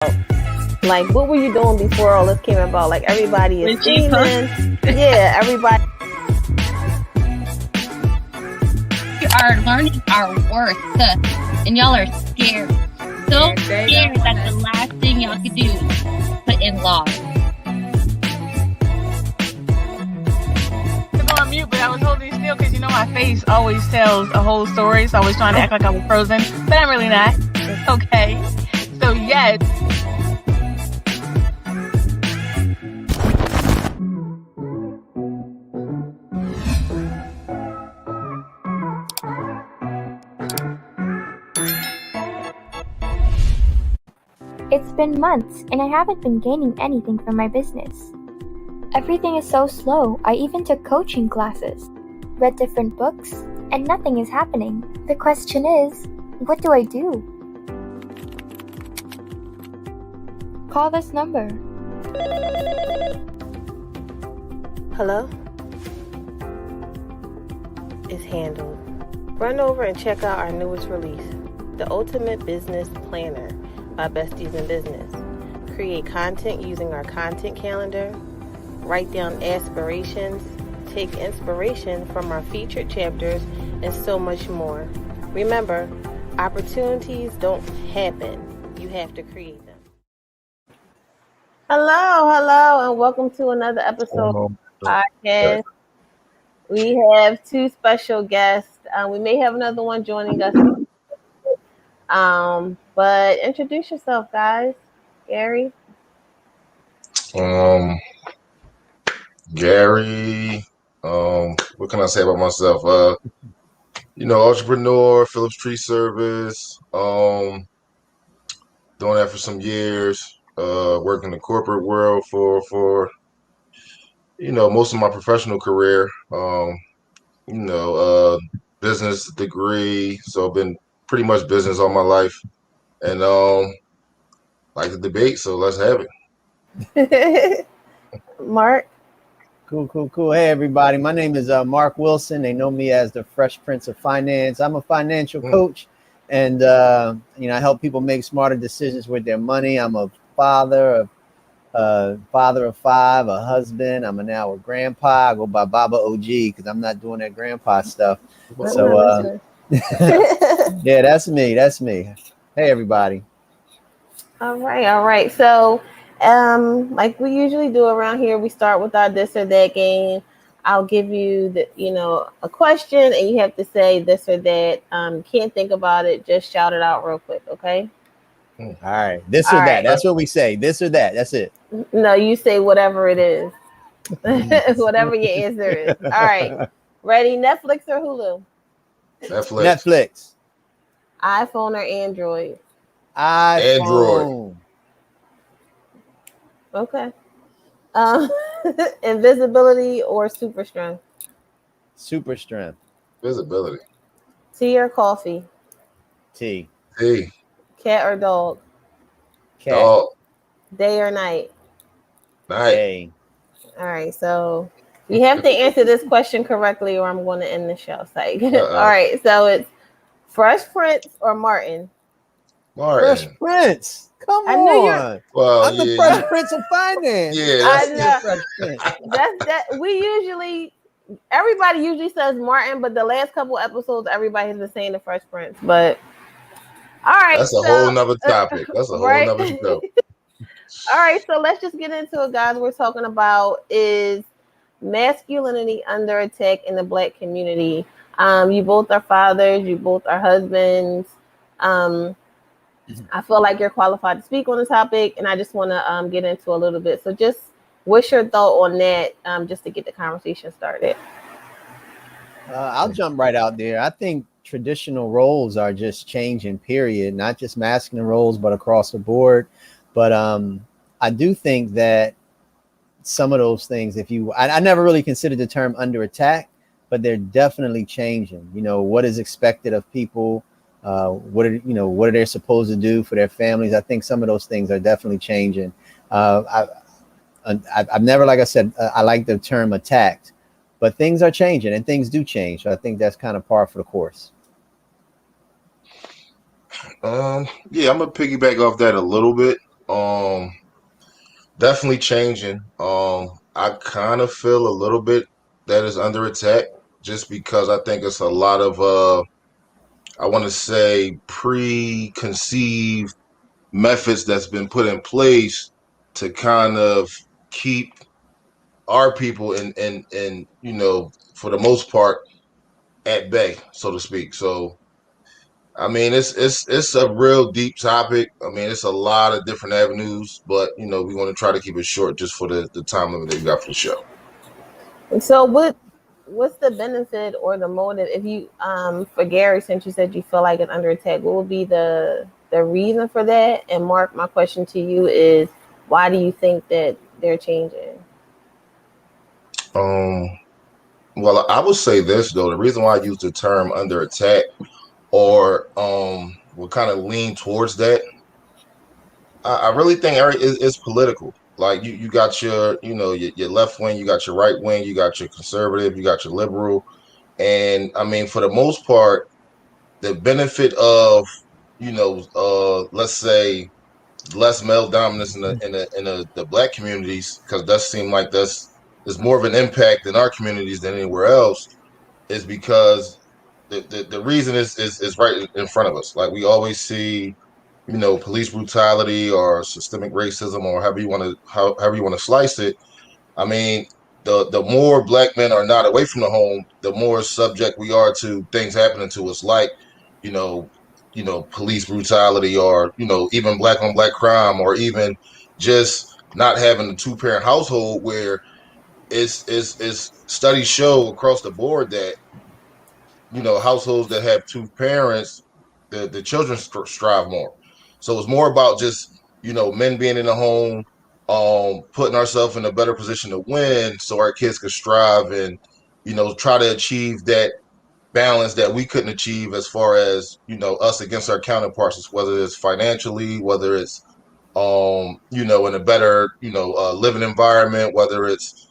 Like, what were you doing before all this came about? Like, everybody is scheming. Yeah, everybody. You are learning our worth, and y'all are scared. So scared that the last thing y'all could do is put in law. On mute, but I was holding still because my face always tells a whole story, so I was trying to act like I was frozen, but I'm really not. It's okay. So yes. It's been months, and I haven't been gaining anything from my business. Everything is so slow. I even took coaching classes, read different books, and nothing is happening. The question is, what do I do? Call this number. Hello? It's handled. Run over and check out our newest release, The Ultimate Business Planner by Besties in Business. Create content using our content calendar. Write down aspirations. Take inspiration from our featured chapters and so much more. Remember, opportunities don't happen. You have to create them. Hello, and welcome to another episode of the podcast. We have two special guests. We may have another one joining us. But introduce yourself, guys. Gary. Gary. What can I say about myself? Entrepreneur, Phillips Tree Service. Doing that for some years. Working in the corporate world for most of my professional career. Business degree, so been pretty much business all my life, and like the debate. So let's have it. Mark. Cool. Hey, everybody. My name is Mark Wilson. They know me as the Fresh Prince of Finance. I'm a financial coach, and I help people make smarter decisions with their money. I'm a father of five, a husband. I'm now a grandpa. I go by Baba OG because I'm not doing that grandpa stuff. So, yeah, that's me. Hey, everybody. All right. So, like we usually do around here, we start with our this or that game. I'll give you a question, and you have to say this or that. Can't think about it. Just shout it out real quick, okay? All right. This or that. That's what we say. This or that. That's it. No, you say whatever it is. Whatever your answer is. All right. Ready? Netflix or Hulu? Netflix. iPhone or Android? Android. Okay. Invisibility or super strength? Super strength. Visibility. Tea or coffee? Tea. Cat or dog? Cat. Dog. Day or night? Night. Day. All right. So you have to answer this question correctly, or I'm going to end the show. Psych. All right. So it's Fresh Prince or Martin? Fresh Prince. Come on. I'm the Fresh Prince of Finance. Yeah, I know. That's that. Everybody usually says Martin, but the last couple episodes, everybody has been saying the Fresh Prince. But all right, that's a whole nother topic. That's a whole nother show. All right, so let's just get into it, guys. We're talking about is masculinity under attack in the Black community. You both are fathers. You both are husbands. I feel like you're qualified to speak on the topic, and I just want to get into a little bit. So just what's your thought on that, just to get the conversation started? I'll jump right out there. I think traditional roles are just changing, period. Not just masculine roles, but across the board. But I do think that some of those things, I never really considered the term under attack, but they're definitely changing. What is expected of people. What are they supposed to do for their families? I think some of those things are definitely changing. I've never, like I said, I like the term attacked, but things are changing and things do change. So I think that's kind of par for the course. Yeah, I'm gonna piggyback off that a little bit. Definitely changing. I kind of feel a little bit that is under attack just because I think it's a lot of I want to say preconceived methods that's been put in place to kind of keep our people in for the most part at bay, so to speak. So I mean, it's a real deep topic. I mean, it's a lot of different avenues, but we want to try to keep it short just for the time limit that we got for the show. And so what's the benefit or the motive if you for Gary, since you said you feel like it's under attack, what would be the reason for that? And Mark, my question to you is why do you think that they're changing? Um, well, I would say this though. The reason why I use the term under attack or will kind of lean towards that, I really think it's political. Like you got your left wing, you got your right wing, you got your conservative, you got your liberal, and I mean for the most part, the benefit of let's say less male dominance in the black communities, because it does seem like there's more of an impact in our communities than anywhere else, is because the reason is right in front of us. Like we always see police brutality or systemic racism or however you want to slice it. I mean, the more black men are not away from the home, the more subject we are to things happening to us, like you know, police brutality, or even black on black crime, or even just not having a two-parent household where it's studies show across the board that households that have two parents, the children strive more. So it's more about just men being in the home, putting ourselves in a better position to win, so our kids can strive and try to achieve that balance that we couldn't achieve as far as us against our counterparts, whether it's financially, whether it's in a better living environment, whether it's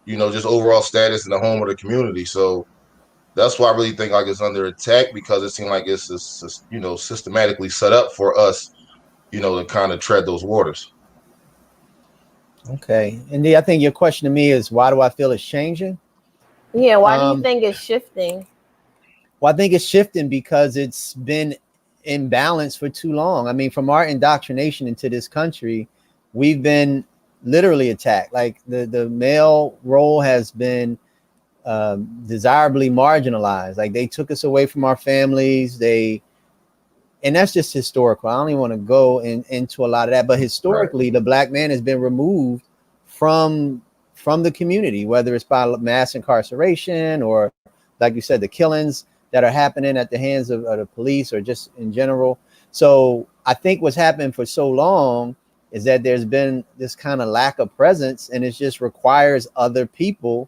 just overall status in the home or the community. So that's why I really think like it's under attack, because it seems like it's systematically set up for us, to kind of tread those waters. Okay. Indeed, I think your question to me is why do I feel it's changing? Yeah, why do you think it's shifting? Well, I think it's shifting because it's been imbalanced for too long. I mean, from our indoctrination into this country, we've been literally attacked. Like the male role has been desirably marginalized. Like they took us away from our families. And that's just historical. I don't even want to go into a lot of that, but historically, the black man has been removed from the community, whether it's by mass incarceration or, like you said, the killings that are happening at the hands of the police or just in general. So I think what's happened for so long is that there's been this kind of lack of presence, and it just requires other people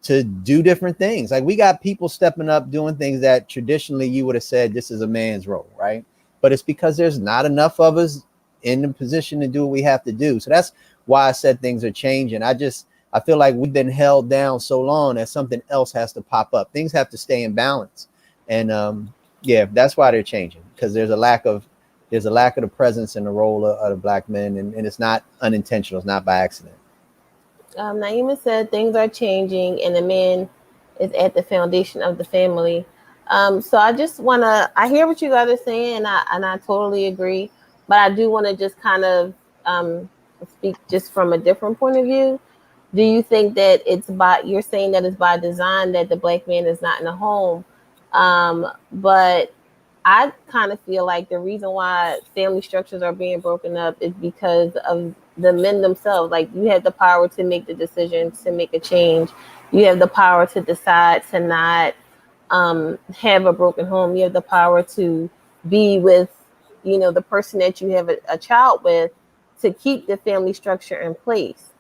to do different things. Like we got people stepping up, doing things that traditionally you would have said this is a man's role, right? But it's because there's not enough of us in the position to do what we have to do. So that's why I said things are changing. I feel like we've been held down so long that something else has to pop up. Things have to stay in balance. And yeah, that's why they're changing, because there's a lack of the presence in the role of the black men, and it's not unintentional. It's not by accident. Naima said things are changing and the man is at the foundation of the family. So I just want to, I hear what you guys are saying, and I totally agree, but I do want to just kind of speak just from a different point of view. Do you think that you're saying that it's by design that the black man is not in the home? But I kind of feel like the reason why family structures are being broken up is because of the men themselves. Like you have the power to make the decision to make a change. You have the power to decide to not have a broken home. You have the power to be with, the person that you have a child with, to keep the family structure in place.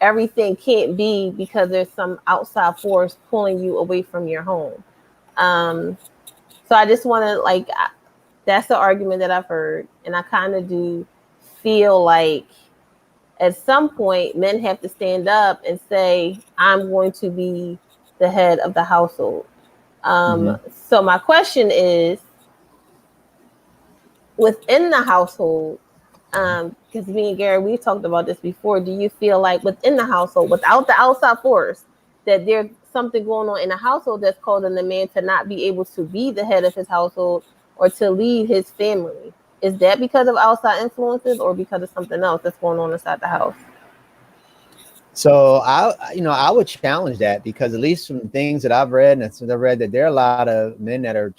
Everything can't be because there's some outside force pulling you away from your home. So I just want to that's the argument that I've heard. And I kind of do feel like at some point men have to stand up and say, I'm going to be the head of the household. So my question is, within the household, Because me and Gary, we've talked about this before. Do you feel like within the household, without the outside force, that there's something going on in the household that's causing the man to not be able to be the head of his household or to lead his family? Is that because of outside influences or because of something else that's going on inside the house? So I would challenge that, because at least from things that I've read, and I've read that there are a lot of men that are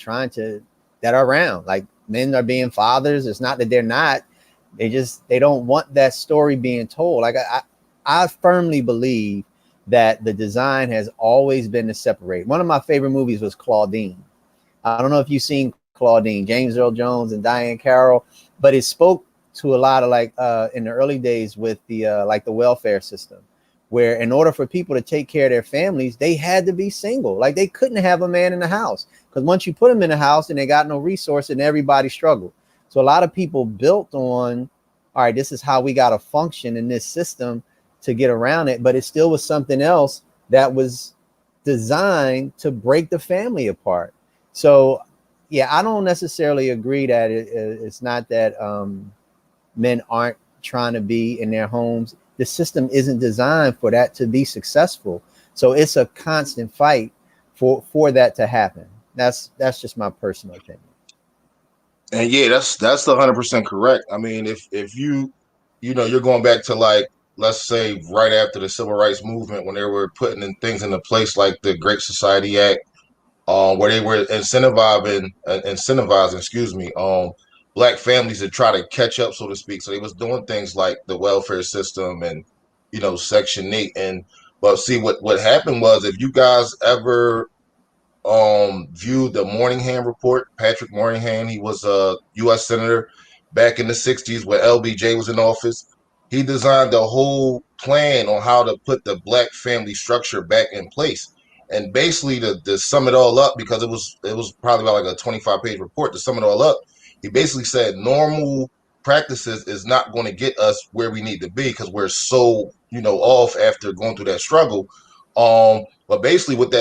that are around, like men are being fathers. It's not that they're not, they don't want that story being told. Like I firmly believe that the design has always been to separate. One of my favorite movies was Claudine. I don't know if you've seen Claudine, James Earl Jones and Diane Carroll, but it spoke to a lot of in the early days with the welfare system, where in order for people to take care of their families, they had to be single. Like they couldn't have a man in the house, because once you put them in the house and they got no resource, and everybody struggled. So a lot of people built on, all right, this is how we got to function in this system to get around it. But it still was something else that was designed to break the family apart. So yeah, I don't necessarily agree that it's not that men aren't trying to be in their homes. The system isn't designed for that to be successful. So it's a constant fight for that to happen. That's just my personal opinion. And yeah, that's 100% correct. I mean, if you're going back to, like, let's say right after the civil rights movement, when they were putting in things into place like the Great Society Act, where they were incentivizing, black families to try to catch up, so to speak. So they was doing things like the welfare system and, Section 8. But see, what happened was, if you guys ever viewed the Moynihan report, Patrick Moynihan, he was a U.S. senator back in the 60s where LBJ was in office. He designed a whole plan on how to put the black family structure back in place. And basically, to sum it all up, because it was probably about like a 25-page report, to sum it all up, he basically said normal practices is not going to get us where we need to be, because we're so off after going through that struggle. But basically, what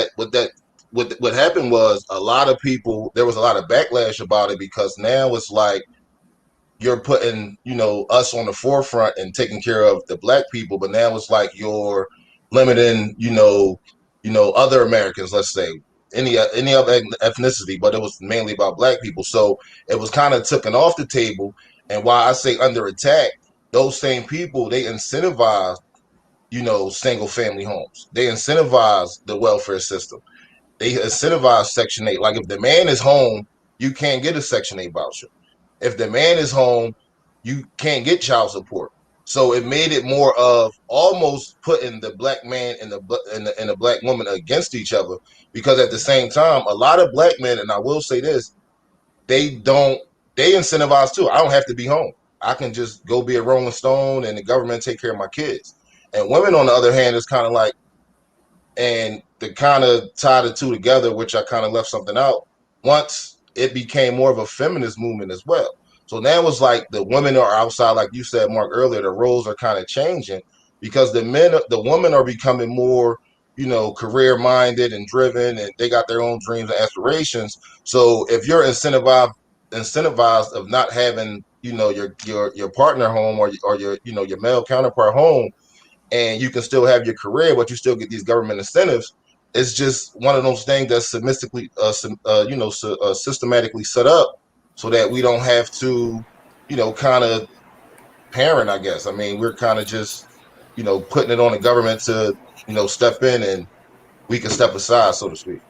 happened was, a lot of people, there was a lot of backlash about it, because now it's like you're putting us on the forefront and taking care of the black people, but now it's like you're limiting other Americans, let's say any other ethnicity, but it was mainly about black people. So it was kind of taken off the table. And why I say under attack, those same people, they incentivize single family homes, they incentivize the welfare system, they incentivize Section 8. Like, if the man is home, you can't get a Section 8 voucher. If the man is home, you can't get child support. So it made it more of almost putting the black man and the black woman against each other. Because at the same time, a lot of black men, and I will say this, they incentivize too. I don't have to be home. I can just go be a Rolling Stone and the government take care of my kids. And women, on the other hand, is kind of like, and to kind of tie the two together, which I kind of left something out, once it became more of a feminist movement as well. So now it's like the women are outside, like you said, Mark, earlier, the roles are kind of changing, because the women are becoming more, career minded and driven, and they got their own dreams and aspirations. So if you're incentivized of not having, your partner home, or your male counterpart home, and you can still have your career, but you still get these government incentives. It's just one of those things that's systematically set up, so that we don't have to, kind of parent, I guess. I mean, we're kind of just, putting it on the government to, step in, and we can step aside, so to speak.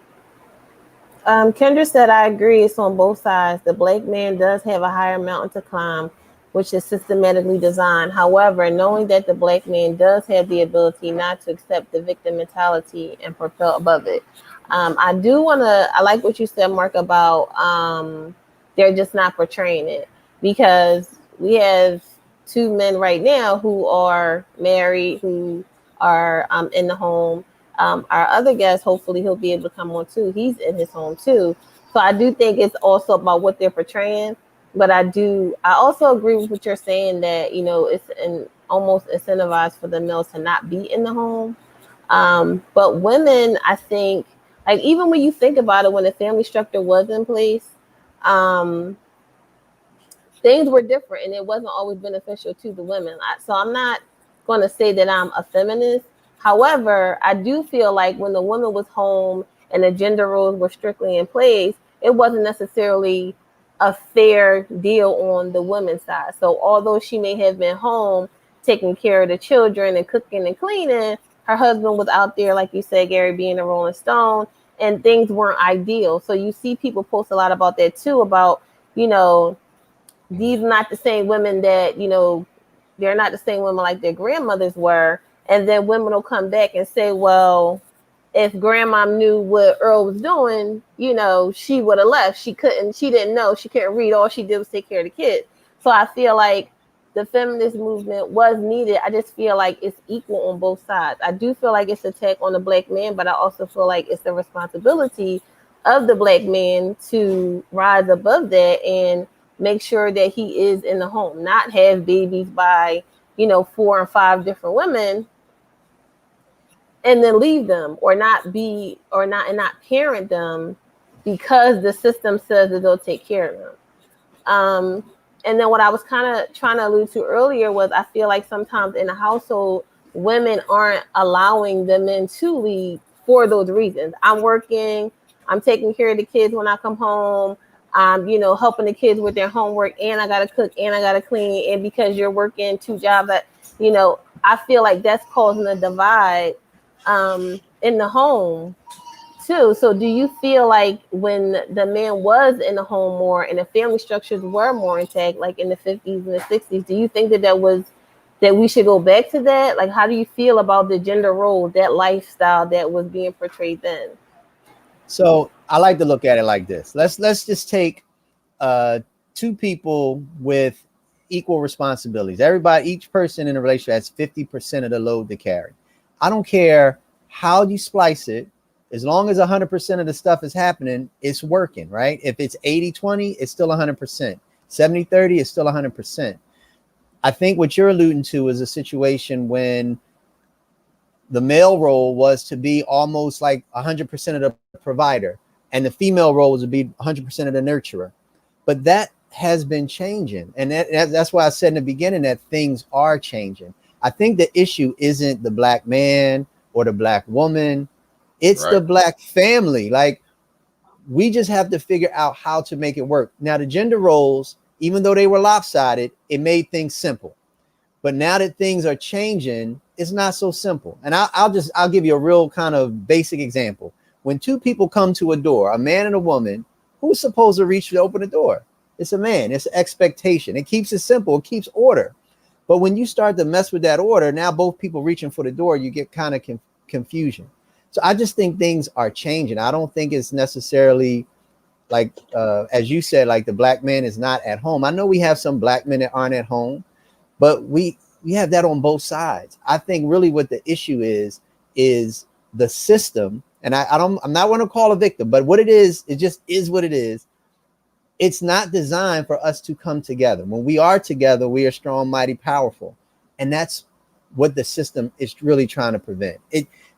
Kendra said, I agree. It's on both sides. The black man does have a higher mountain to climb, which is systematically designed. However, knowing that the black man does have the ability not to accept the victim mentality and propel above it. I like what you said, Mark, about they're just not portraying it, because we have two men right now who are married, who are in the home. Our other guest, hopefully he'll be able to come on too. He's in his home too. So I do think it's also about what they're portraying. But I also agree with what you're saying, that, it's almost incentivized for the males to not be in the home. But women, I think, like, even when you think about it, when the family structure was in place, things were different and it wasn't always beneficial to the women. So I'm not going to say that I'm a feminist. However, I do feel like when the woman was home and the gender roles were strictly in place, it wasn't necessarily a fair deal on the women's side. So although she may have been home taking care of the children and cooking and cleaning, her husband was out there, like you said, Gary, being a Rolling Stone, and things weren't ideal. So you see people post a lot about that too, about, you know, these are not the same women that, you know, they're not the same women like their grandmothers were. And then women will come back and say, well, if grandma knew what Earl was doing, you know, she would have left. She didn't know, she couldn't read. All she did was take care of the kids. So I feel like the feminist movement was needed. I just feel like it's equal on both sides. I do feel like it's an attack on the black man, but I also feel like it's the responsibility of the black man to rise above that and make sure that he is in the home, not have babies by, you know, 4 and 5 different women and then leave them, or not parent them because the system says that they'll take care of them. And then what I was kind of trying to allude to earlier was I feel like sometimes in a household, women aren't allowing the men to lead for those reasons. I'm working, I'm taking care of the kids when I come home, I'm, you know, helping the kids with their homework, and I gotta cook and I gotta clean, and because you're working 2 jobs, that, you know, I feel like that's causing a divide in the home too. So do you feel like when the man was in the home more and the family structures were more intact, like in the 50s and the 60s, do you think that we should go back to that? Like, how do you feel about the gender role, that lifestyle that was being portrayed then? So I like to look at it like this. Let's just take 2 people with equal responsibilities. Each person in a relationship has 50% of the load to carry. I don't care how you splice it, as long as 100% of the stuff is happening, it's working, right? If it's 80-20, it's still 100%. 70-30 is still 100%. I think what you're alluding to is a situation when the male role was to be almost like 100% of the provider, and the female role was to be 100% of the nurturer. But that has been changing. And that's why I said in the beginning that things are changing. I think the issue isn't the black man or the black woman. It's right. The black family. Like, we just have to figure out how to make it work. Now, the gender roles, even though they were lopsided, it made things simple. But now that things are changing, it's not so simple. And I'll give you a real kind of basic example. When 2 people come to a door, a man and a woman, who's supposed to reach to open the door? It's a man. It's an expectation. It keeps it simple. It keeps order. But when you start to mess with that order, now both people reaching for the door, you get kind of confusion. So I just think things are changing. I don't think it's necessarily like, as you said, like the black man is not at home. I know we have some black men that aren't at home, but we have that on both sides. I think really what the issue is the system. And I'm not want to call a victim, but what it is, it just is what it is. It's not designed for us to come together. When we are together, we are strong, mighty, powerful. And that's what the system is really trying to prevent.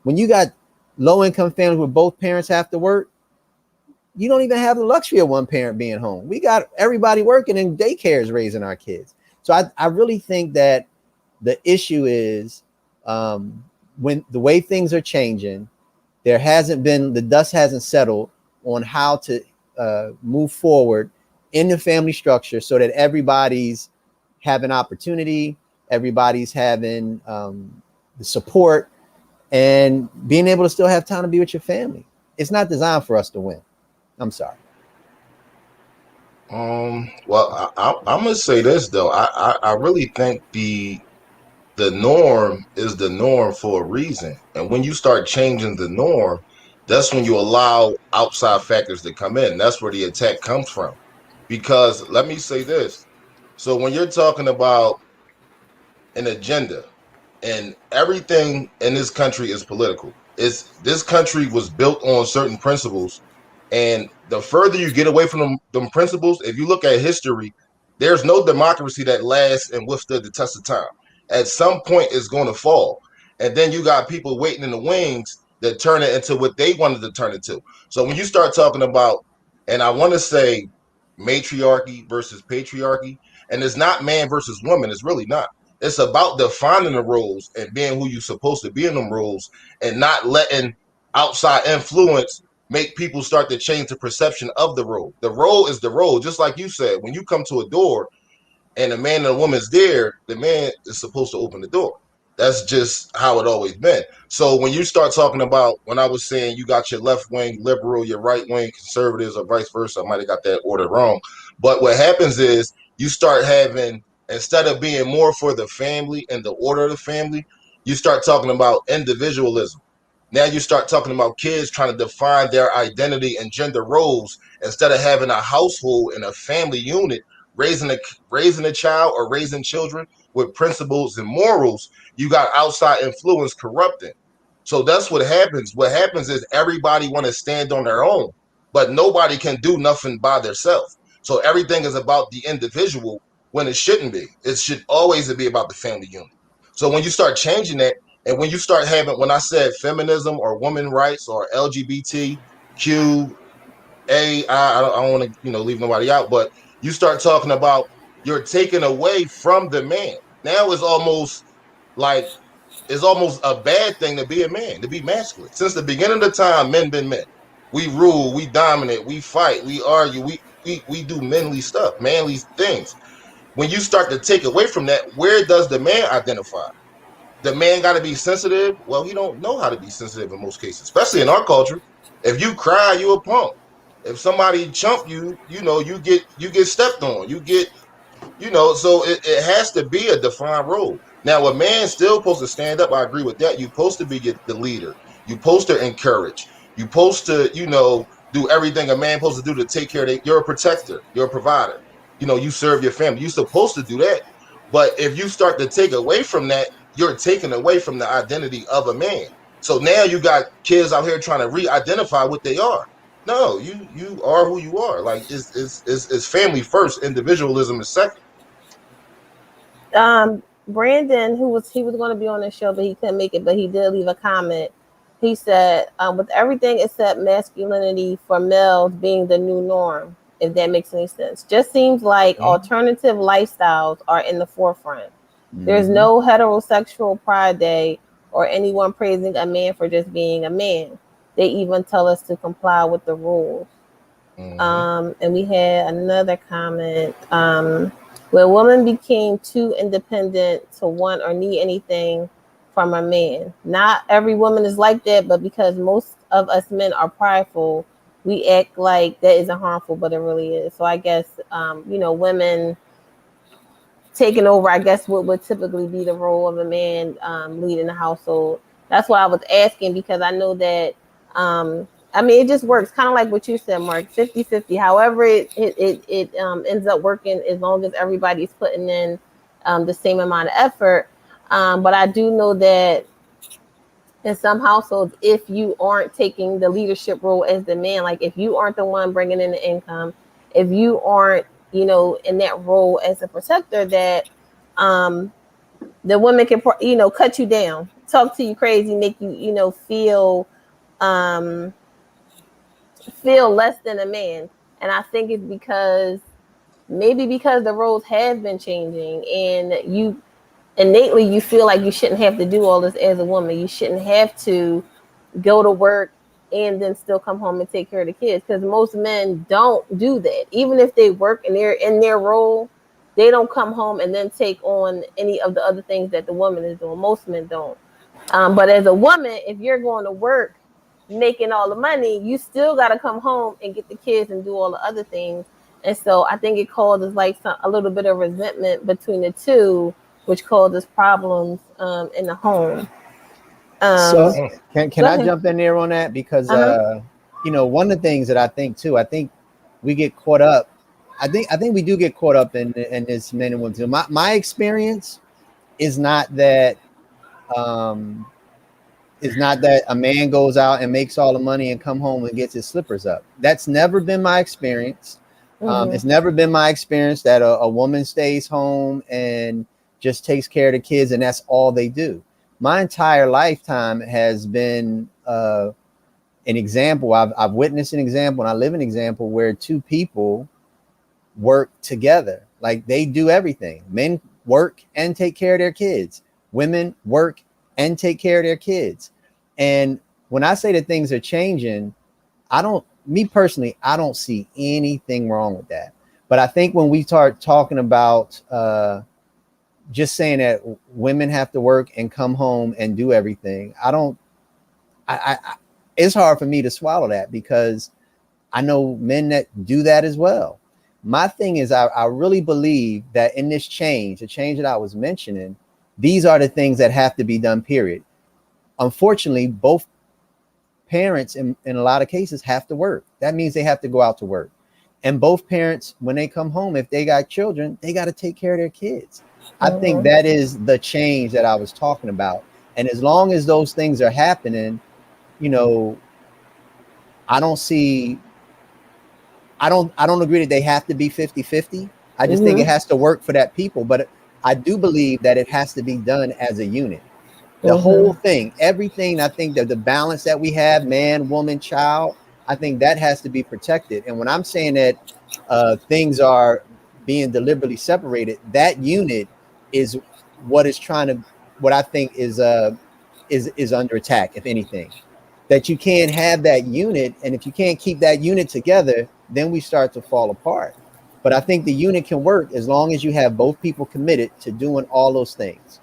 When you got low-income families where both parents have to work, you don't even have the luxury of one parent being home. We got everybody working and daycare is raising our kids. So I really think that the issue is when the way things are changing, the dust hasn't settled on how to move forward in the family structure so that everybody's having opportunity, everybody's having the support, and being able to still have time to be with your family. It's not designed for us to win. I'm sorry. Well, I'm gonna say this though. I really think the norm is the norm for a reason, and when you start changing the norm, that's when you allow outside factors to come in. That's where the attack comes from. Because let me say this: so when you're talking about an agenda, and everything in this country is political. This country was built on certain principles, and the further you get away from them principles, if you look at history, there's no democracy that lasts and withstood the test of time. At some point, it's going to fall, and then you got people waiting in the wings that turn it into what they wanted to turn it to. So when you start talking about, and I want to say matriarchy versus patriarchy, And it's not man versus woman. It's really not. It's about defining the roles and being who you're supposed to be in them roles, and not letting outside influence make people start to change the perception of the role. The role is the role. Just like you said, when you come to a door and a man and a woman's there, the man is supposed to open the door. That's just how it always been. So when you start talking about, when I was saying you got your left wing liberal, your right wing conservatives, or vice versa, I might have got that order wrong. But what happens is you start having, instead of being more for the family and the order of the family, you start talking about individualism. Now you start talking about kids trying to define their identity and gender roles, instead of having a household and a family unit raising a child or raising children with principles and morals. You got outside influence corrupting. So that's what happens. What happens is everybody want to stand on their own, but nobody can do nothing by themselves. So everything is about the individual when it shouldn't be. It should always be about the family unit. So when you start changing that, and when you start having, when I said feminism or women rights or LGBTQ, I don't want to leave nobody out, but you start talking about, you're taking away from the man. Now like it's almost a bad thing to be a man, to be masculine. Since the beginning of the time, men been men. We rule, we dominate, we fight, we argue, we do manly things. When you start to take away from that, where does the man identify? The man got to be sensitive. Well, he don't know how to be sensitive in most cases, especially in our culture. If you cry, you a punk. If somebody chump you, you get stepped on. So it has to be a defined role. Now, a man's still supposed to stand up. I agree with that. You're supposed to be the leader. You're supposed to encourage. You're supposed to, do everything a man supposed to do to take care of it. You're a protector. You're a provider. You serve your family. You're supposed to do that. But if you start to take away from that, you're taking away from the identity of a man. So now you got kids out here trying to re-identify what they are. No, you are who you are. Like it's family first, individualism is second. Brandon, he was going to be on the show, but he couldn't make it. But he did leave a comment. He said, with everything except masculinity for males being the new norm, if that makes any sense, just seems like alternative lifestyles are in the forefront. There's no heterosexual pride day or anyone praising a man for just being a man. They even tell us to comply with the rules. And we had another comment. When women became too independent to want or need anything from a man. Not every woman is like that, but because most of us men are prideful, we act like that isn't harmful, but it really is. So I guess, women taking over, I guess, what would typically be the role of a man leading the household. That's why I was asking, because I know that, it just works kind of like what you said, Mark, 50-50. However, it ends up working as long as everybody's putting in the same amount of effort. But I do know that in some households, if you aren't taking the leadership role as the man, like if you aren't the one bringing in the income, if you aren't, in that role as a protector, that the woman can, cut you down, talk to you crazy, make you, feel less than a man. And I think it's because the roles have been changing, and you innately you feel like you shouldn't have to do all this as a woman. You shouldn't have to go to work and then still come home and take care of the kids, because most men don't do that. Even if they work and they're in their role, they don't come home and then take on any of the other things that the woman is doing. Most men don't. But as a woman, if you're going to work making all the money, you still got to come home and get the kids and do all the other things. And so I think it causes a little bit of resentment between the two, which causes problems in the home. So can I jump in there on that? Because one of the things that I think too, I think we get caught up. I think we do get caught up in this men and women too. My experience is not that a man goes out and makes all the money and come home and gets his slippers up. That's never been my experience. It's never been my experience that a woman stays home and just takes care of the kids and that's all they do. My entire lifetime has been an example. I've witnessed an example, and I live an example where two people work together. Like they do everything. Men work and take care of their kids. Women work and take care of their kids. And when I say that things are changing, me personally, I don't see anything wrong with that. But I think when we start talking about just saying that women have to work and come home and do everything, it's hard for me to swallow that, because I know men that do that as well. My thing is, I really believe that in this change, the change that I was mentioning, these are the things that have to be done, period. Unfortunately, both parents in a lot of cases have to work. That means they have to go out to work. And both parents, when they come home, if they got children, they got to take care of their kids. I think that is the change that I was talking about. And as long as those things are happening, you know, I don't agree that they have to be 50-50. I just think it has to work for that people. But I do believe that it has to be done as a unit. The whole thing, everything, I think that the balance that we have, man, woman, child, I think that has to be protected. And when I'm saying that things are being deliberately separated, that unit is what I think is under attack, if anything. That you can't have that unit, and if you can't keep that unit together, then we start to fall apart. But I think the unit can work as long as you have both people committed to doing all those things.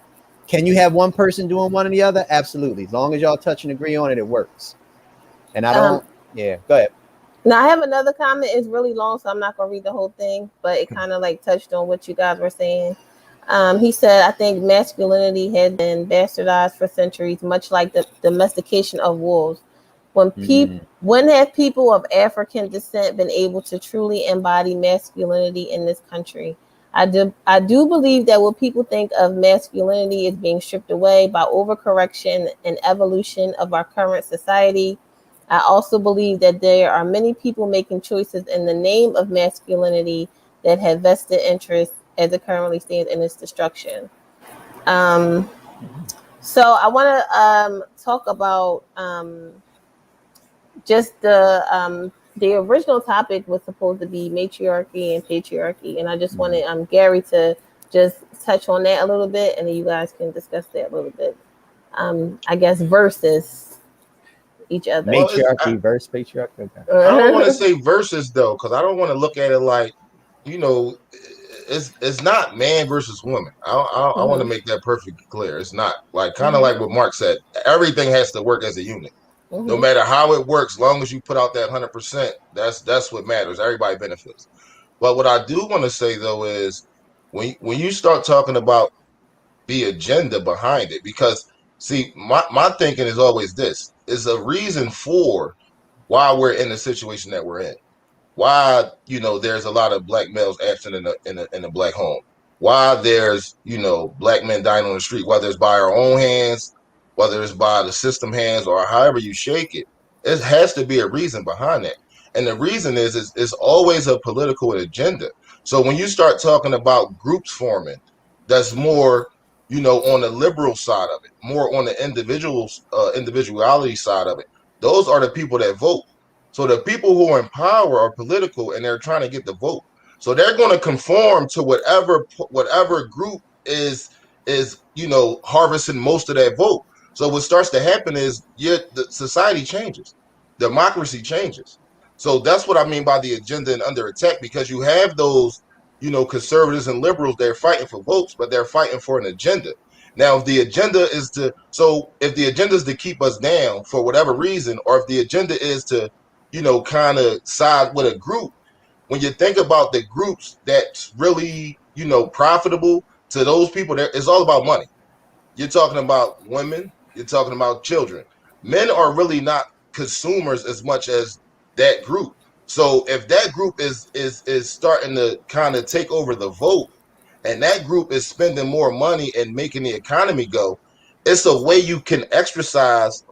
Can you have one person doing one or the other? Absolutely. As long as y'all touch and agree on it, it works. And I don't, go ahead. Now I have another comment. It's really long, so I'm not going to read the whole thing, but it kind of like touched on what you guys were saying. He said, I think masculinity had been bastardized for centuries, much like the domestication of wolves. When have people of African descent been able to truly embody masculinity in this country? I do believe that what people think of masculinity is being stripped away by overcorrection and evolution of our current society. I also believe that there are many people making choices in the name of masculinity that have vested interests as it currently stands in its destruction. So I want to talk about just the original topic was supposed to be matriarchy and patriarchy, and I just wanted Gary to just touch on that a little bit, and then you guys can discuss that a little bit. I guess versus each other. Matriarchy versus patriarchy. Okay. I don't want to say versus though, because I don't want to look at it like, it's not man versus woman. I want to make that perfectly clear. It's not like kind of like what Mark said. Everything has to work as a unit. No matter how it works, long as you put out that 100%, that's what matters. Everybody benefits. But what I do want to say though is when you start talking about the agenda behind it, because see, my thinking is always this: is a reason for why we're in the situation that we're in. Why there's a lot of black males absent in a black home. Why there's black men dying on the street, whether it's by our own hands, whether it's by the system hands, or however you shake it. It has to be a reason behind that. And the reason is it's always a political agenda. So when you start talking about groups forming, that's more, on the liberal side of it, more on the individuality side of it. Those are the people that vote. So the people who are in power are political, and they're trying to get the vote. So they're going to conform to whatever group is harvesting most of that vote. So what starts to happen is the society changes, democracy changes. So that's what I mean by the agenda and under attack, because you have those, conservatives and liberals, they're fighting for votes, but they're fighting for an agenda. Now, if the agenda is to keep us down for whatever reason, or if the agenda is to, kind of side with a group, when you think about the groups that's really, profitable to those people, it's all about money. You're talking about women, you're talking about children. Men are really not consumers as much as that group. So if that group is starting to kind of take over the vote, and that group is spending more money and making the economy go, it's a way you can exercise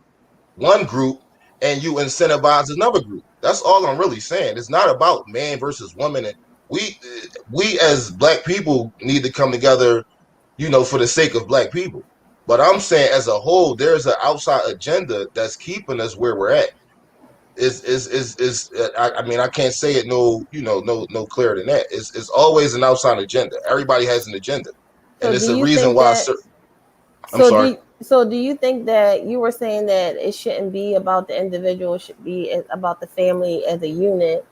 one group and you incentivize another group. That's all I'm really saying. It's not about man versus woman. And we as black people need to come together, for the sake of black people. But I'm saying as a whole, there's an outside agenda that's keeping us where we're at. I mean, I can't say it no clearer than that. It's always an outside agenda. Everybody has an agenda, and So it's do a you reason think why. that I'm sorry. do you think that you were saying that it shouldn't be about the individual, it should be about the family as a unit?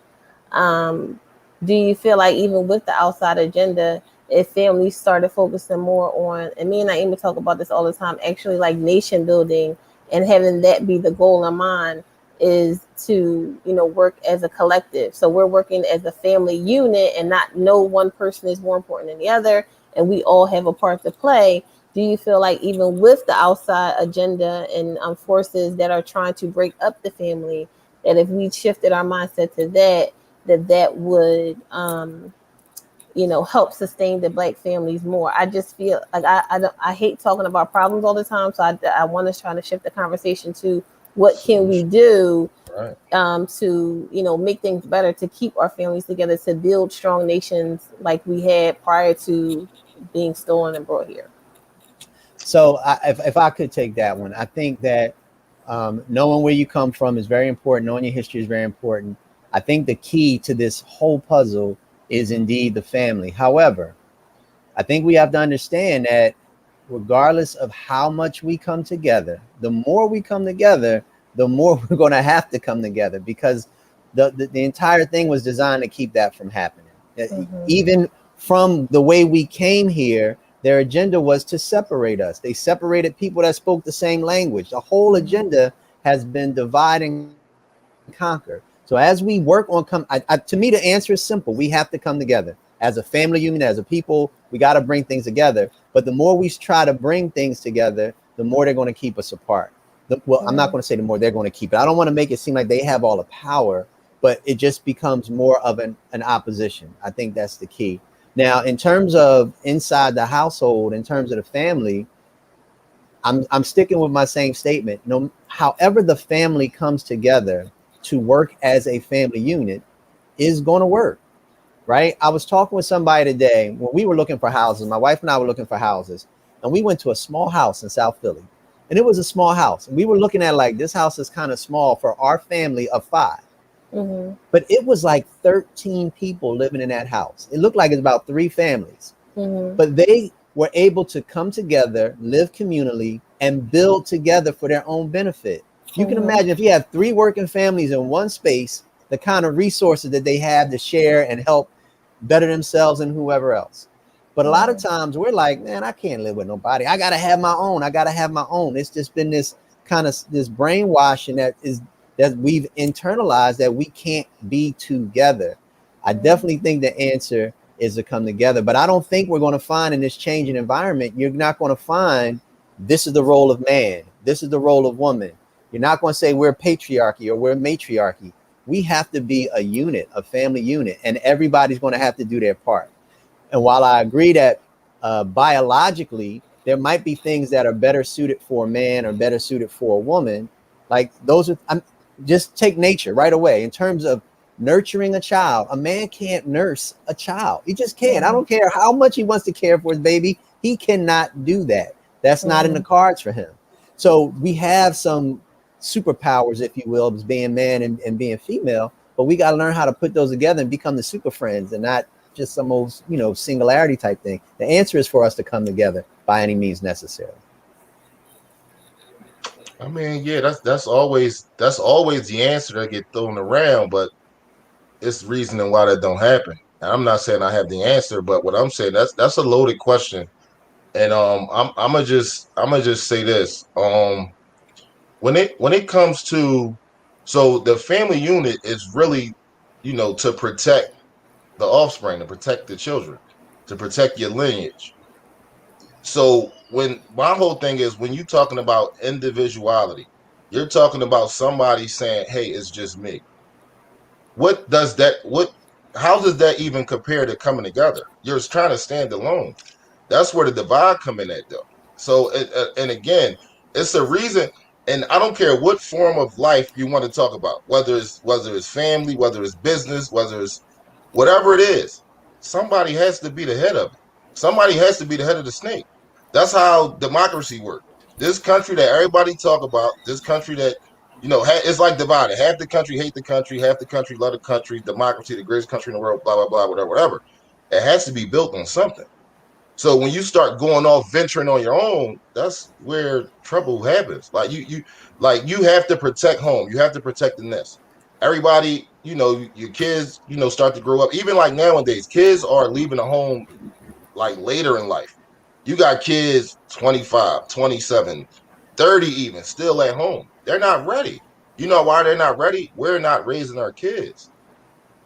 Um, do you feel like even with the outside agenda, if families started focusing more on, and me and Naima talk about this all the time, actually like nation building and having that be the goal in mind, is to, work as a collective. So we're working as a family unit and not no one person is more important than the other, and we all have a part to play. Do you feel like even with the outside agenda and forces that are trying to break up the family, that if we shifted our mindset to that would help sustain the black families more? I just feel like I hate talking about problems all the time, so I want to try to shift the conversation to what can we do Right. to make things better, to keep our families together, to build strong nations like we had prior to being stolen and brought here. So if I could take that one, I think that knowing where you come from is very important. Knowing your history is very important. I think the key to this whole puzzle is indeed the family. However, I think we have to understand that regardless of how much we come together, the more we come together, the more we're going to have to come together, because the entire thing was designed to keep that from happening. Mm-hmm. Even from the way we came here, their agenda was to separate us. They separated people that spoke the same language. The whole agenda has been divide and conquer. So as we work on to me, the answer is simple. We have to come together as a family unit, as a people. We got to bring things together. But the more we try to bring things together, the more they're going to keep us apart. I'm not going to say the more they're going to keep it. I don't want to make it seem like they have all the power, but it just becomes more of an opposition. I think that's the key. Now, in terms of inside the household, in terms of the family, I'm sticking with my same statement. However the family comes together to work as a family unit is going to work, right? I was talking with somebody today when we were looking for houses. My wife and I were looking for houses, and we went to a small house in South Philly, and it was a small house. And we were looking at like, this house is kind of small for our family of 5. Mm-hmm. But it was like 13 people living in that house. It looked like it's about 3 families, Mm-hmm. but they were able to come together, live communally, and build together for their own benefit. You can imagine if you have 3 working families in one space, the kind of resources that they have to share and help better themselves and whoever else. But a lot of times we're like, man, I can't live with nobody. I got to have my own. I got to have my own. It's just been this kind of this brainwashing that we've internalized, that we can't be together. I definitely think the answer is to come together, but I don't think we're going to find in this changing environment, you're not going to find this is the role of man, this is the role of woman. You're not going to say we're patriarchy or we're matriarchy. We have to be a unit, a family unit, and everybody's going to have to do their part. And while I agree that biologically there might be things that are better suited for a man or better suited for a woman, like those are, just take nature right away. In terms of nurturing a child, a man can't nurse a child. He just can't. I don't care how much he wants to care for his baby. He cannot do that. That's not in the cards for him. So we have some superpowers, if you will, as being man and being female, but we got to learn how to put those together and become the super friends and not just some old, singularity type thing. The answer is for us to come together by any means necessary. I mean, yeah, that's always the answer that get thrown around, but it's reasoning why that don't happen. And I'm not saying I have the answer, but what I'm saying, that's a loaded question. And I'm gonna just say this. When it comes to, so the family unit is really, to protect the offspring, to protect the children, to protect your lineage. So when my whole thing is, when you're talking about individuality, you're talking about somebody saying, hey, it's just me. What does that, how does that even compare to coming together? You're trying to stand alone. That's where the divide come in at, though. So, and again, it's a reason, and I don't care what form of life you want to talk about, whether it's family, whether it's business, whether it's whatever it is, somebody has to be the head of it. Somebody has to be the head of the snake. That's how democracy works. This country that everybody talk about, this country that You know, it's like divided. Half the country hate the country, half the country love the country, democracy, the greatest country in the world, blah, blah, blah, whatever, whatever. It has to be built on something. So when you start going off venturing on your own, that's where trouble happens. Like you have to protect home. You have to protect the nest. Everybody, you know, your kids, you know, start to grow up. Even like nowadays, kids are leaving the home like later in life. You got kids 25, 27, 30 even still at home. They're not ready. You know why they're not ready? We're not raising our kids.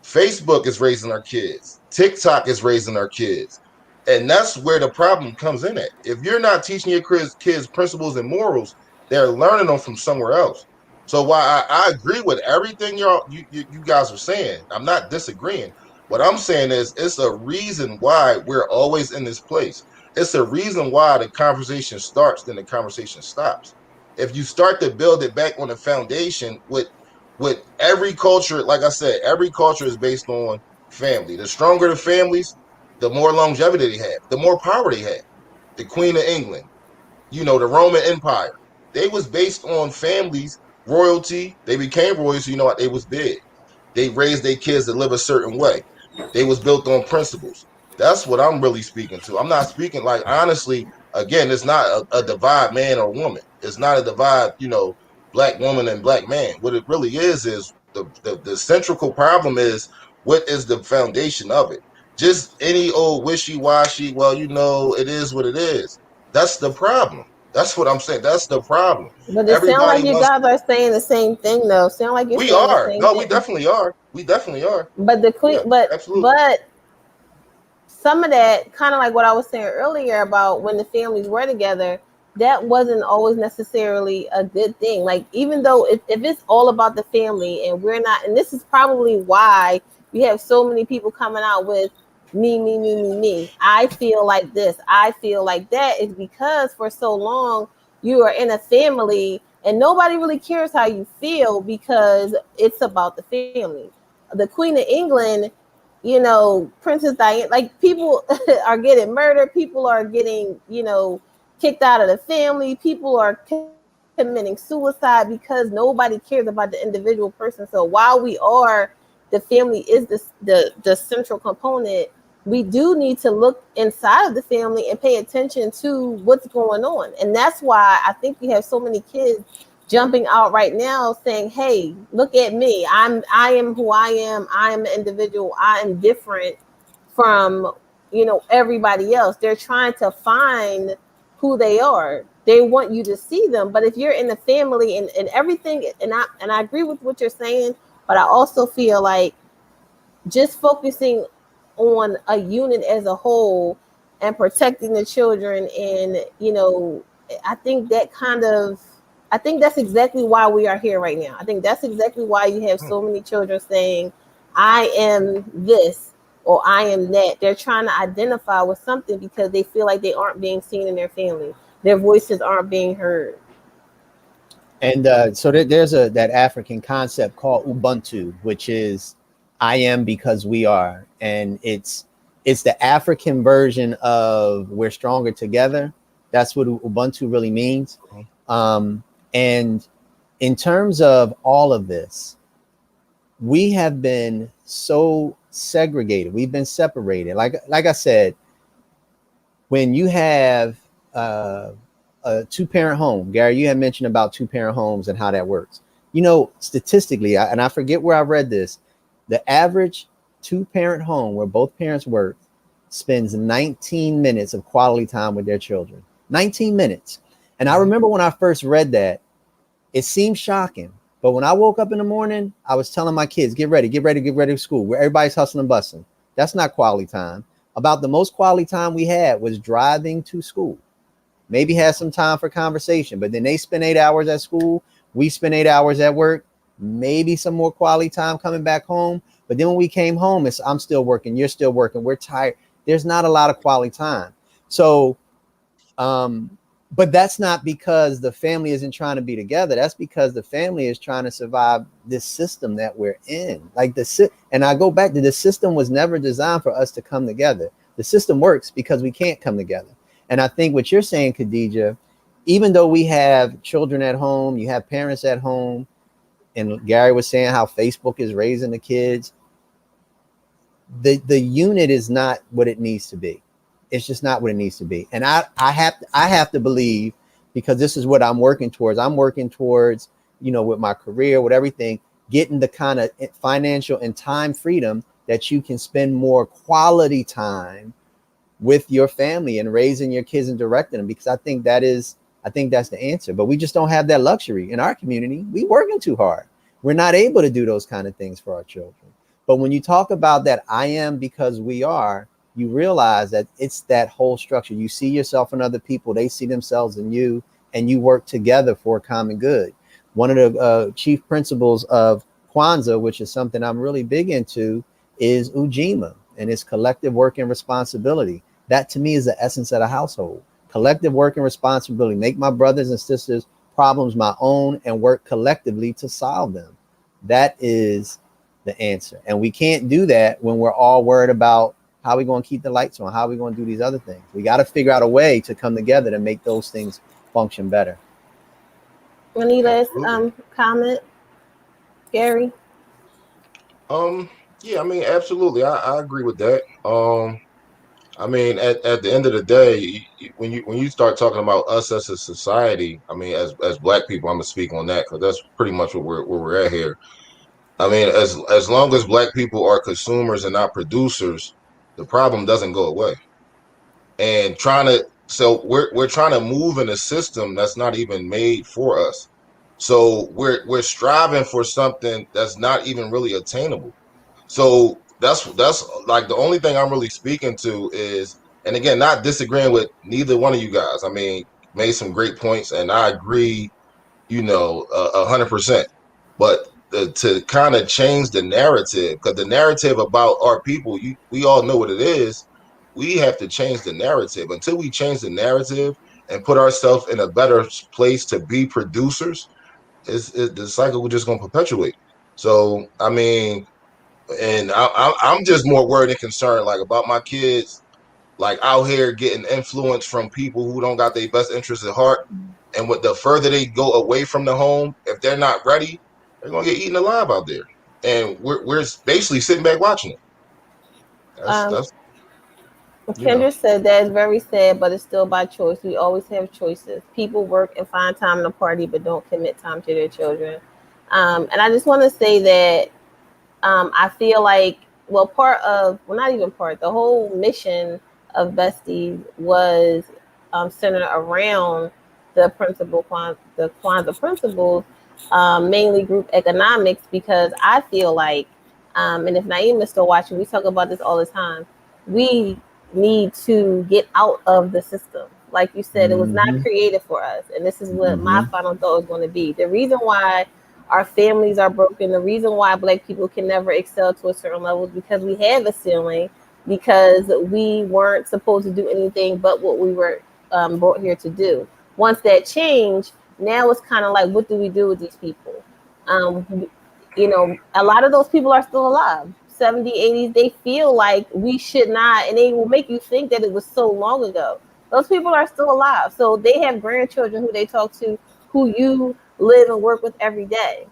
Facebook is raising our kids. TikTok is raising our kids. And that's where the problem comes in at. If you're not teaching your kids principles and morals, they're learning them from somewhere else. So while I agree with everything you guys are saying, I'm not disagreeing. What I'm saying is it's a reason why we're always in this place. It's a reason why the conversation starts, then the conversation stops. If you start to build it back on the foundation with every culture, like I said, every culture is based on family. The stronger the families, the more longevity they have, the more power they have. The Queen of England, you know, the Roman Empire, they was based on families, royalty. They became royalty, you know what? They was big. They raised their kids to live a certain way. They was built on principles. That's what I'm really speaking to. I'm not speaking like, honestly, again, it's not a divide man or woman. It's not a divide, you know, black woman and black man. What it really is the central problem is what is the foundation of it? Just any old wishy-washy, well, you know, it is what it is. That's the problem. That's what I'm saying. That's the problem. But it sounds like you guys are saying the same thing, though. Sound like you're saying the same thing. We definitely are. We definitely are. But the queen, yeah, absolutely. but some of that, kind of like what I was saying earlier about when the families were together, that wasn't always necessarily a good thing. Like, even though if it's all about the family and we're not, and this is probably why you have so many people coming out with me. I feel like this, I feel like that, is because for so long you are in a family and nobody really cares how you feel because it's about the family. The Queen of England, you know, Princess Diana, like, people are getting murdered, people are getting, you know, kicked out of the family, people are committing suicide because nobody cares about the individual person. So while the family is the central component, we do need to look inside of the family and pay attention to what's going on. And that's why I think we have so many kids jumping out right now saying, hey, look at me, I am who I am an individual, I am different from, you know, everybody else. They're trying to find who they are. They want you to see them. But if you're in the family and everything, and I agree with what you're saying, but I also feel like just focusing on a unit as a whole and protecting the children, and, you know, I think that's exactly why we are here right now. I think that's exactly why you have so many children saying, I am this or I am that. They're trying to identify with something because they feel like they aren't being seen in their family. Their voices aren't being heard. And so there's that African concept called Ubuntu, which is I am because we are. And it's the African version of we're stronger together. That's what Ubuntu really means. And in terms of all of this, we have been so segregated. We've been separated. Like I said, when you have a two-parent home, Gary, you had mentioned about two-parent homes and how that works. You know, statistically, and I forget where I read this, the average two-parent home where both parents work spends 19 minutes of quality time with their children. 19 minutes. And I remember when I first read that, it seemed shocking. But when I woke up in the morning, I was telling my kids, get ready to school, where everybody's hustling and busting. That's not quality time. About the most quality time we had was driving to school. Maybe had some time for conversation, but then they spend 8 hours at school. We spend 8 hours at work, maybe some more quality time coming back home. But then when we came home, it's I'm still working, you're still working, we're tired. There's not a lot of quality time. So, but that's not because the family isn't trying to be together. That's because the family is trying to survive this system that we're in. And I go back to the system was never designed for us to come together. The system works because we can't come together. And I think what you're saying, Khadija, even though we have children at home, you have parents at home, and Gary was saying how Facebook is raising the kids. The unit is not what it needs to be. It's just not what it needs to be. And I have to believe, because this is what I'm working towards. I'm working towards, with my career, with everything, getting the kind of financial and time freedom that you can spend more quality time with your family and raising your kids and directing them, because I think that's the answer. But we just don't have that luxury in our community. We working too hard. We're not able to do those kind of things for our children. But when you talk about that, I am because we are, you realize that it's that whole structure. You see yourself in other people, they see themselves in you, and you work together for a common good. One of the chief principles of Kwanzaa, which is something I'm really big into, is Ujima, and it's collective work and responsibility. That to me is the essence of the household. Collective work and responsibility. Make my brothers and sisters' problems my own and work collectively to solve them. That is the answer. And we can't do that when we're all worried about how we're going to keep the lights on, how we're going to do these other things. We got to figure out a way to come together to make those things function better. Any last comment, Gary? Yeah, I mean, absolutely. I agree with that. I mean, at the end of the day, when you start talking about us as a society, I mean, as Black people, I'm gonna speak on that because that's pretty much where we're at here. I mean, as long as Black people are consumers and not producers, the problem doesn't go away. And so we're trying to move in a system that's not even made for us. So we're striving for something that's not even really attainable. So that's like the only thing I'm really speaking to is, and again, not disagreeing with neither one of you guys. I mean, made some great points, and I agree, 100%. But to kind of change the narrative, because the narrative about our people, we all know what it is. We have to change the narrative. Until we change the narrative and put ourselves in a better place to be producers, the cycle we're just going to perpetuate. So, I mean, and I'm just more worried and concerned, like, about my kids, like, out here getting influence from people who don't got their best interests at heart. And with the further they go away from the home, if they're not ready, they're gonna get eaten alive out there. And we're basically sitting back watching it. That's Kendra said that is very sad, but it's still by choice. We always have choices. People work and find time to party, but don't commit time to their children. And I just want to say that I feel like, well, not even part, the whole mission of Besties was centered around the Kwanzaa principles, mainly group economics, because I feel like, and if Naeem is still watching, we talk about this all the time. We need to get out of the system. Like you said, it was not created for us. And this is what my final thought is going to be. The reason why our families are broken, the reason why Black people can never excel to a certain level is because we have a ceiling, because we weren't supposed to do anything but what we were brought here to do. Once that changed, now it's kind of like, what do we do with these people? A lot of those people are still alive. 70s, 80s, they feel like we should not, and they will make you think that it was so long ago. Those people are still alive. So they have grandchildren who they talk to, who you live and work with every day.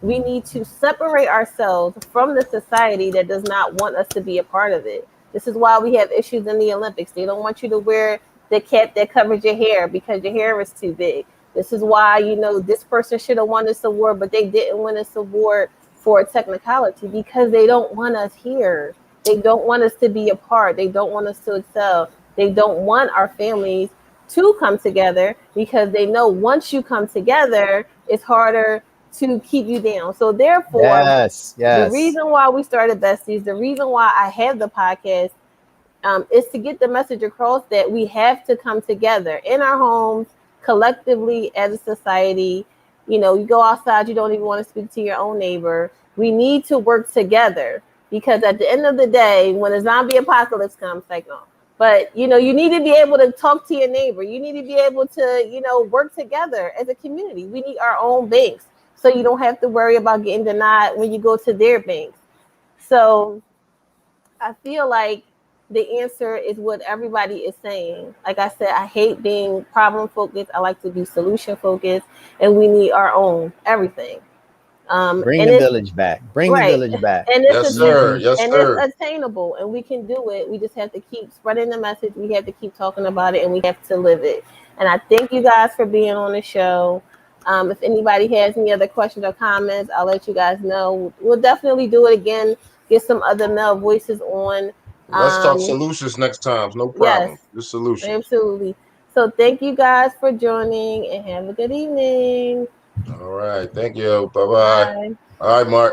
We need to separate ourselves from the society that does not want us to be a part of it. This is why we have issues in the Olympics. They don't want you to wear the cap that covers your hair because your hair is too big. This is why, this person should have won this award, but they didn't win this award for a technicality, because they don't want us here. They don't want us to be a part. They don't want us to excel. They don't want our families to come together, because they know once you come together, it's harder to keep you down. So therefore, the reason why we started Besties, the reason why I have the podcast, is to get the message across that we have to come together in our homes, collectively as a society. You go outside, you don't even want to speak to your own neighbor. We need to work together, because at the end of the day, when a zombie apocalypse comes, like, no. But, you need to be able to talk to your neighbor. You need to be able to, work together as a community. We need our own banks, so you don't have to worry about getting denied when you go to their banks. So I feel like the answer is what everybody is saying. Like I said, I hate being problem focused. I like to be solution focused, and we need our own everything. Bring And the it's village back. Bring the right, village back. and Yes, sir. Yes, and sir. it's attainable, and we can do it. We just have to keep spreading the message. We have to keep talking about it, and we have to live it. And I thank you guys for being on the show. If anybody has any other questions or comments, I'll let you guys know. We'll definitely do it again. Get some other male voices on. Let's talk solutions next time. No Yes, problem. Just solutions. absolutely. So thank you guys for joining, and have a good evening. All right. Thank you. Bye-bye. Bye. All right, Mark.